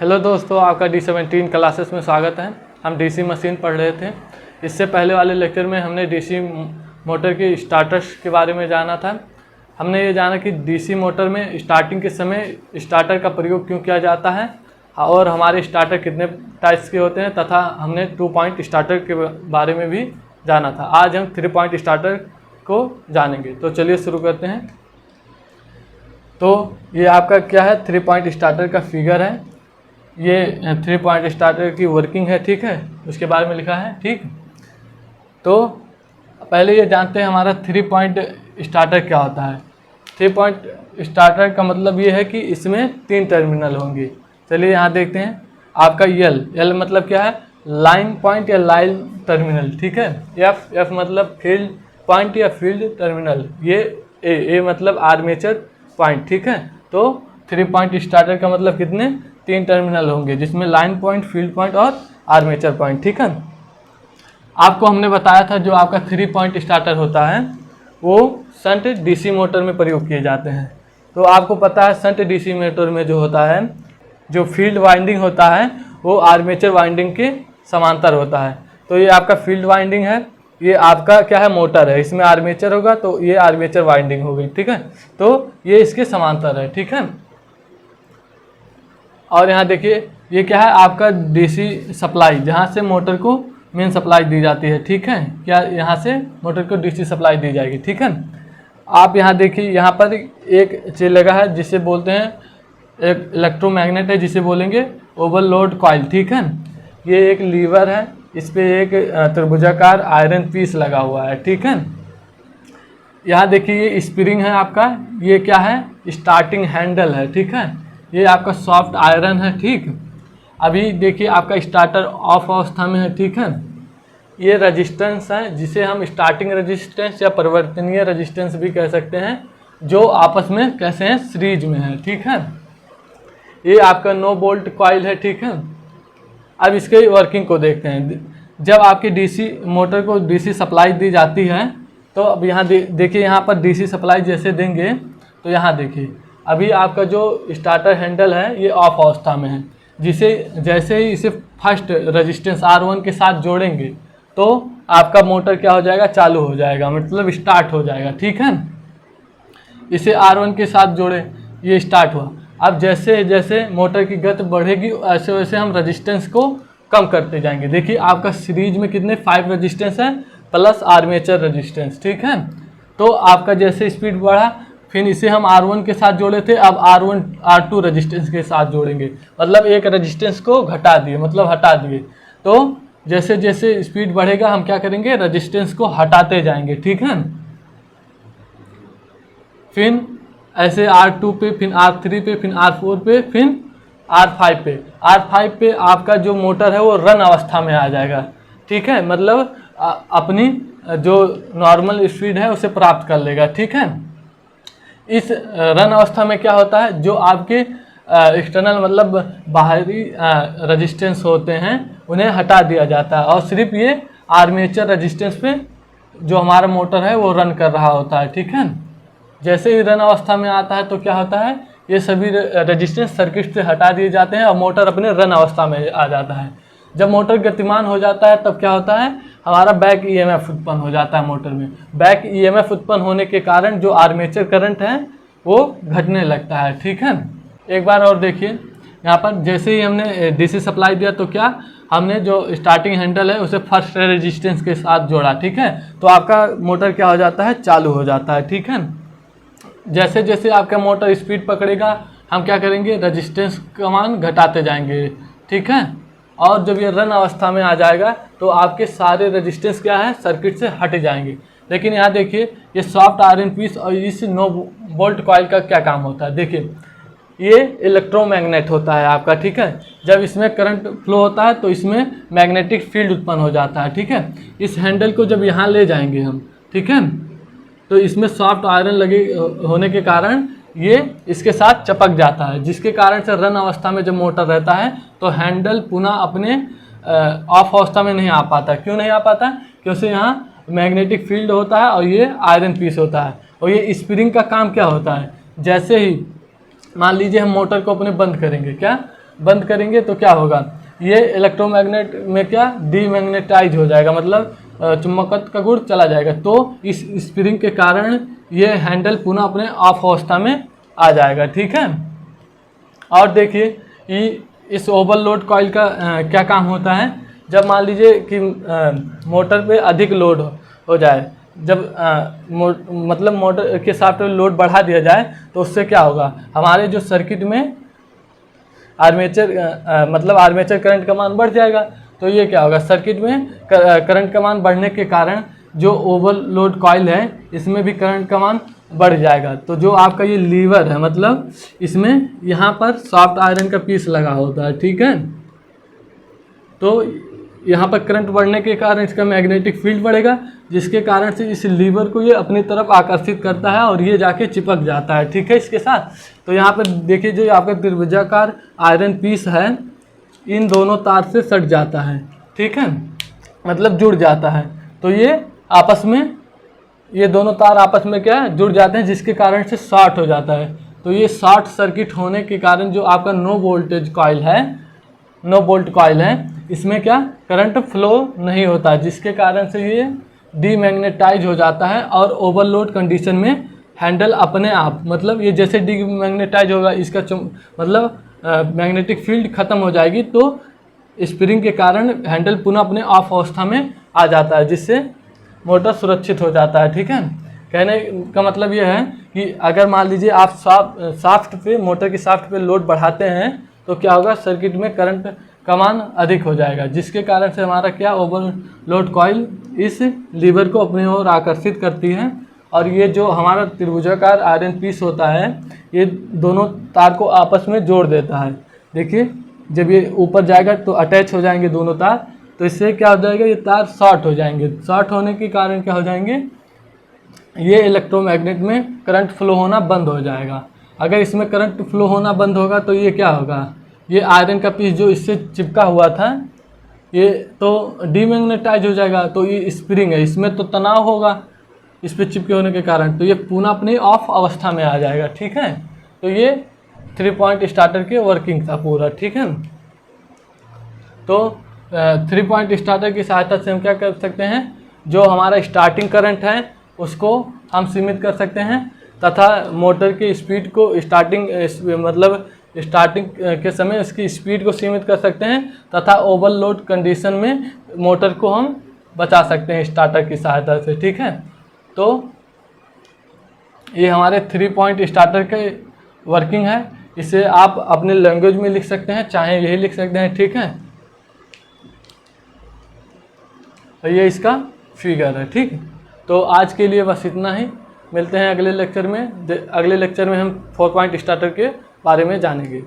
Hello दोस्तों, आपका D17 classes में स्वागत है। हम डीसी मशीन पढ़ रहे थे। इससे पहले वाले लेक्चर में हमने डीसी मोटर के स्टार्टर्स के बारे में जाना था। हमने ये जाना कि डीसी मोटर में स्टार्टिंग के समय स्टार्टर का प्रयोग क्यों किया जाता है और हमारे स्टार्टर कितने टाइप्स के होते हैं, तथा हमने 2 पॉइंट स्टार्टर के बारे में भी जाना था। आज हम 3 पॉइंट स्टार्टर को जानेंगे। तो चलिए शुरू करते हैं। तो ये आपका क्या है, 3 पॉइंट स्टार्टर का फिगर है। ये 3 पॉइंट स्टार्टर की वर्किंग है, ठीक है, उसके बारे में लिखा है, ठीक। तो पहले ये जानते हैं हमारा 3 पॉइंट स्टार्टर क्या होता है। 3 पॉइंट स्टार्टर का मतलब ये है कि इसमें 3 टर्मिनल होंगे। चलिए यहाँ देखते हैं। आपका एल मतलब क्या है, लाइन पॉइंट या लाइन टर्मिनल, ठीक है। एफ मतलब फील्ड पॉइंट या फील्ड टर्मिनल। ये ए मतलब आर्मेचर पॉइंट, ठीक है। तो 3 पॉइंट स्टार्टर का मतलब कितने, 3 टर्मिनल होंगे, जिसमें लाइन पॉइंट, फील्ड पॉइंट और आर्मेचर पॉइंट, ठीक है। आपको हमने बताया था जो आपका 3 पॉइंट स्टार्टर होता है वो शंट डीसी मोटर में प्रयोग किए जाते हैं। तो आपको पता है शंट डीसी मोटर में जो होता है, जो फील्ड वाइंडिंग होता है वो आर्मेचर वाइंडिंग के समांतर होता है। तो ये आपका फील्ड वाइंडिंग है, ये आपका क्या है, मोटर है, इसमें आर्मेचर होगा तो ये आर्मेचर वाइंडिंग हो गई, ठीक है। तो ये इसके समांतर है, ठीक है। और यहाँ देखिए ये क्या है, आपका डीसी सप्लाई, जहाँ से मोटर को मेन सप्लाई दी जाती है, ठीक है। क्या यहाँ से मोटर को डीसी सप्लाई दी जाएगी, ठीक है। आप यहाँ देखिए, यहाँ पर एक चीज लगा है जिसे बोलते हैं, एक इलेक्ट्रोमैग्नेट है जिसे बोलेंगे ओवरलोड कॉइल, ठीक है। ये एक लीवर है, इस पर एक त्रिभुजाकार आयरन पीस लगा हुआ है, ठीक है। यहाँ देखिए ये स्प्रिंग है आपका, ये क्या है, स्टार्टिंग हैंडल है, ठीक है। ये आपका सॉफ्ट आयरन है, ठीक। अभी देखिए आपका स्टार्टर ऑफ अवस्था में है, ठीक है। ये रेजिस्टेंस है जिसे हम स्टार्टिंग रेजिस्टेंस या परिवर्तनीय रेजिस्टेंस भी कह सकते हैं, जो आपस में कैसे हैं, सीरीज में है, ठीक है। ये आपका नो बोल्ट कॉइल है, ठीक है। अब इसके वर्किंग को देखते हैं। जब आपकी डीसी मोटर को डीसी सप्लाई दी जाती है तो अब यहाँ देखिए, यहाँ पर डीसी सप्लाई जैसे देंगे तो यहाँ देखिए अभी आपका जो स्टार्टर हैंडल है ये ऑफ अवस्था में है, जिसे जैसे ही इसे फर्स्ट रेजिस्टेंस R1 के साथ जोड़ेंगे तो आपका मोटर क्या हो जाएगा, चालू हो जाएगा, मतलब स्टार्ट हो जाएगा, ठीक है। इसे R1 के साथ जोड़े, ये स्टार्ट हुआ। अब जैसे जैसे मोटर की गति बढ़ेगी ऐसे वैसे हम रेजिस्टेंस को कम करते जाएंगे। देखिए आपका सीरीज में कितने 5 रेजिस्टेंस है प्लस आर्मेचर रेजिस्टेंस, ठीक है। तो आपका जैसे स्पीड बढ़ा, फिर इसे हम R1 के साथ जोड़े थे, अब R2 रेजिस्टेंस के साथ जोड़ेंगे, मतलब एक रेजिस्टेंस को घटा दिए, मतलब हटा दिए। तो जैसे जैसे स्पीड बढ़ेगा हम क्या करेंगे, रेजिस्टेंस को हटाते जाएंगे, ठीक है। फिर ऐसे R2 पे, फिर R3 पे, फिर R4 पे, फिर R5 पे। R5 पे आपका जो मोटर है वो रन अवस्था में आ जाएगा, ठीक है, मतलब अपनी जो नॉर्मल स्पीड है उसे प्राप्त कर लेगा, ठीक है। इस रन अवस्था में क्या होता है, जो आपके एक्सटर्नल मतलब बाहरी रेजिस्टेंस होते हैं उन्हें हटा दिया जाता है और सिर्फ ये आर्मेचर रेजिस्टेंस पे जो हमारा मोटर है वो रन कर रहा होता है, ठीक है। जैसे ही रन अवस्था में आता है तो क्या होता है, ये सभी रेजिस्टेंस सर्किट से हटा दिए जाते हैं और मोटर अपने रन अवस्था में आ जाता है। जब मोटर गतिमान हो जाता है तब क्या होता है, हमारा बैक ईएमएफ उत्पन्न हो जाता है मोटर में। बैक ईएमएफ उत्पन्न होने के कारण जो आर्मेचर करंट है वो घटने लगता है, ठीक है। एक बार और देखिए, यहाँ पर जैसे ही हमने डीसी सप्लाई दिया तो क्या हमने जो स्टार्टिंग हैंडल है उसे फर्स्ट रेजिस्टेंस के साथ जोड़ा, ठीक है। तो आपका मोटर क्या हो जाता है, चालू हो जाता है, ठीक है। जैसे जैसे आपका मोटर स्पीड पकड़ेगा हम क्या करेंगे, रेजिस्टेंस का मान घटाते जाएंगे, ठीक है। और जब ये रन अवस्था में आ जाएगा तो आपके सारे रेजिस्टेंस क्या है, सर्किट से हट जाएंगे। लेकिन यहाँ देखिए ये सॉफ्ट आयरन पीस और इस नो बोल्ट कॉइल का क्या काम होता है, देखिए ये इलेक्ट्रोमैग्नेट होता है आपका, ठीक है। जब इसमें करंट फ्लो होता है तो इसमें मैग्नेटिक फील्ड उत्पन्न हो जाता है, ठीक है। इस हैंडल को जब यहाँ ले जाएंगे हम, ठीक है, तो इसमें सॉफ्ट आयरन लगे होने के कारण ये इसके साथ चपक जाता है, जिसके कारण से रन अवस्था में जब मोटर रहता है तो हैंडल पुनः अपने ऑफ अवस्था में नहीं आ पाता। क्यों नहीं आ पाता, क्योंकि यहाँ मैग्नेटिक फील्ड होता है और ये आयरन पीस होता है। और ये स्प्रिंग का काम क्या होता है, जैसे ही मान लीजिए हम मोटर को अपने बंद करेंगे, क्या बंद करेंगे तो क्या होगा, ये इलेक्ट्रोमैग्नेट में क्या डीमैग्नेटाइज हो जाएगा, मतलब चुंबकत्व का गुण चला जाएगा। तो इस स्प्रिंग के कारण ये हैंडल पुनः अपने ऑफ अवस्था में आ जाएगा। ठीक है। और देखिए इस ओवरलोड कॉइल का क्या काम होता है। जब मान लीजिए कि मोटर पे अधिक लोड हो जाए, जब मतलब मोटर के साथ लोड बढ़ा दिया जाए तो उससे क्या होगा, हमारे जो सर्किट में मतलब आर्मेचर करंट का मान बढ़ जाएगा। तो ये क्या होगा, सर्किट में करंट का मान बढ़ने के कारण जो ओवरलोड कॉइल है इसमें भी करंट का मान बढ़ जाएगा। तो जो आपका ये लीवर है, मतलब इसमें यहाँ पर सॉफ्ट आयरन का पीस लगा होता है। ठीक है। तो यहाँ पर करंट बढ़ने के कारण इसका मैग्नेटिक फील्ड बढ़ेगा, जिसके कारण से इस लीवर को ये अपनी तरफ आकर्षित करता है और ये जाके चिपक जाता है। ठीक है। इसके साथ तो यहाँ पर देखिए जो आपका त्रिभुजाकार आयरन पीस है इन दोनों तार से सट जाता है। ठीक है, मतलब जुड़ जाता है। तो ये आपस में, ये दोनों तार आपस में क्या है, जुड़ जाते हैं, जिसके कारण से शॉर्ट हो जाता है। तो ये शॉर्ट सर्किट होने के कारण जो आपका नो वोल्टेज कॉइल है, नो वोल्ट कॉइल है, इसमें क्या करंट फ्लो नहीं होता, जिसके कारण से ये डीमैग्नेटाइज हो जाता है और ओवरलोड कंडीशन में हैंडल अपने आप, मतलब ये जैसे डीमैग्नेटाइज होगा इसका मतलब मैग्नेटिक फील्ड खत्म हो जाएगी, तो स्प्रिंग के कारण हैंडल पुनः अपने ऑफ अवस्था में आ जाता है, जिससे मोटर सुरक्षित हो जाता है। ठीक है। कहने का मतलब ये है कि अगर मान लीजिए आप शाफ्ट पे, मोटर की शाफ्ट पे लोड बढ़ाते हैं तो क्या होगा, सर्किट में करंट का मान अधिक हो जाएगा, जिसके कारण से हमारा क्या ओवरलोड कॉइल इस लीवर को अपनी ओर आकर्षित करती है और ये जो हमारा त्रिभुजाकार आयरन पीस होता है ये दोनों तार को आपस में जोड़ देता है। देखिए जब ये ऊपर जाएगा तो अटैच हो जाएंगे दोनों तार, तो इससे क्या हो जाएगा, ये तार शॉर्ट हो जाएंगे। शॉर्ट होने के कारण क्या हो जाएंगे, ये इलेक्ट्रोमैग्नेट में करंट फ्लो होना बंद हो जाएगा। अगर इसमें करंट फ्लो होना बंद होगा तो ये क्या होगा, ये आयरन का पीस जो इससे चिपका हुआ था ये तो डीमैग्नेटाइज हो जाएगा। तो ये स्प्रिंग है, इसमें तो तनाव होगा इस पर चिपके होने के कारण, तो ये पुनः अपनी ऑफ अवस्था में आ जाएगा। ठीक है। तो ये 3 पॉइंट स्टार्टर की वर्किंग था पूरा। ठीक है। तो 3 पॉइंट स्टार्टर की सहायता से हम क्या कर सकते हैं, जो हमारा स्टार्टिंग करंट है उसको हम सीमित कर सकते हैं तथा मोटर की स्पीड को स्टार्टिंग के समय इसकी स्पीड को सीमित कर सकते हैं तथा ओवरलोड कंडीशन में मोटर को हम बचा सकते हैं स्टार्टर की सहायता से। ठीक है। तो ये हमारे 3 पॉइंट स्टार्टर के वर्किंग है। इसे आप अपने लैंग्वेज में लिख सकते हैं, चाहे यही लिख सकते हैं। ठीक है। तो ये इसका फिगर है। ठीक। तो आज के लिए बस इतना ही, मिलते हैं अगले लेक्चर में। अगले लेक्चर में हम 4 पॉइंट स्टार्टर के बारे में जानेंगे।